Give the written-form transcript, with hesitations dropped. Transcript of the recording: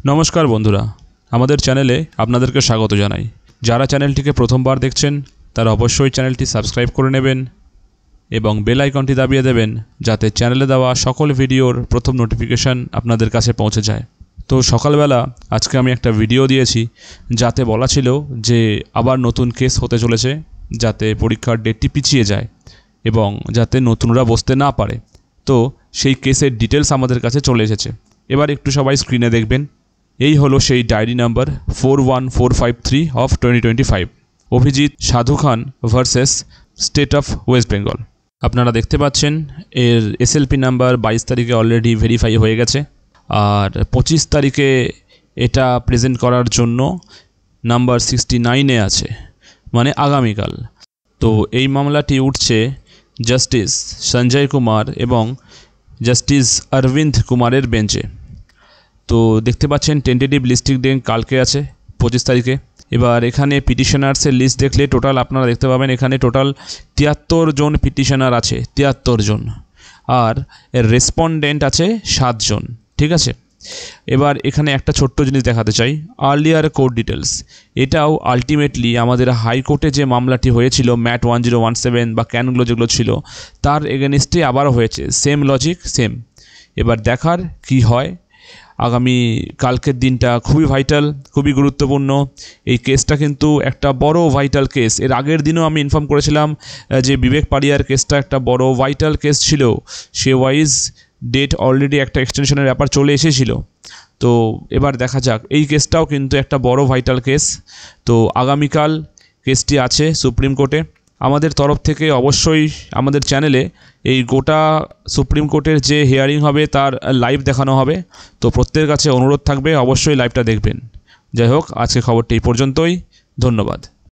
নমস্কার বন্ধুরা, আমাদের চ্যানেলে আপনাদেরকে স্বাগত জানাই। যারা চ্যানেলটিকে প্রথমবার দেখছেন তারা অবশ্যই চ্যানেলটি সাবস্ক্রাইব করে নেবেন এবং বেল আইকনটি দাবিয়ে দেবেন যাতে চ্যানেলে দেওয়া সকল ভিডিওর প্রথম নোটিফিকেশান আপনাদের কাছে পৌঁছে যায়। তো সকালবেলা আজকে আমি একটা ভিডিও দিয়েছি যাতে বলা ছিল যে আবার নতুন কেস হতে চলেছে, যাতে পরীক্ষার ডেটটি পিছিয়ে যায় এবং যাতে নতুনরা বসতে না পারে। তো সেই কেসের ডিটেলস আমাদের কাছে চলে এসেছে। এবার একটু সবাই স্ক্রিনে দেখবেন। এই হলো সেই diary number 41453 of 2025, Abhijit Sadhu Khan versus state of West Bengal. আপনারা দেখতে পাচ্ছেন এর এসএলপি নাম্বার 22 তারিখে অলরেডি ভেরিফাই হয়ে গেছে, আর 25 তারিখে এটা প্রেজেন্ট করার জন্য নাম্বার 69-এ আছে, মানে আগামীকাল। তো এই মামলাটি উঠছে জাস্টিস সঞ্জয় কুমার এবং জাস্টিস অরবিন্দ কুমারের বেঞ্চে। তো দেখতে পাচ্ছেন টেন্টেটিভ লিস্টিং ডেট কালকে আছে 25 তারিখে। এবার এখানে পিটিশনার্সের লিস্ট দেখলে টোটাল আপনারা দেখতে পাবেন এখানে টোটাল 73 জন পিটিশনার আছে, 73 জন, আর এর রেসপন্ডেন্ট আছে 7 জন। ঠিক আছে, এবার এখানে একটা ছোট্ট জিনিস দেখাতে চাই, আর্লিয়ার কোর্ট ডিটেলস। এটাও আলটিমেটলি আমাদের হাইকোর্টে যে মামলাটি হয়েছিল ম্যাট 1017 বা ক্যানগুলো যেগুলো ছিল তার এগেনস্টে আবারও হয়েছে, সেম লজিক সেম। এবার দেখার কি হয়। আগামী কালকের দিনটা খুবই ভাইটাল, খুবই গুরুত্বপূর্ণ। এই কেসটা কিন্তু একটা বড় ভাইটাল কেস। এর আগের দিনও আমি ইনফর্ম করেছিলাম যে বিবেক পাড়িয়ার কেসটা একটা বড় ভাইটাল কেস ছিল, সে ওয়াইজ ডেট অলরেডি একটা এক্সটেনশনের ব্যাপার চলে এসেছিল। তো এবার দেখা যাক, এই কেসটাও কিন্তু একটা বড় ভাইটাল কেস। তো আগামীকাল কেসটি আছে সুপ্রিম কোর্টে। আমাদের তরফ থেকে অবশ্যই আমাদের চ্যানেলে এই গোটা সুপ্রিম কোর্টের যে হিয়ারিং হবে তার লাইভ দেখানো হবে। তো প্রত্যেকের কাছে অনুরোধ থাকবে অবশ্যই লাইভটা দেখবেন। যাই হোক, আজকে খবরটি এই পর্যন্তই। ধন্যবাদ।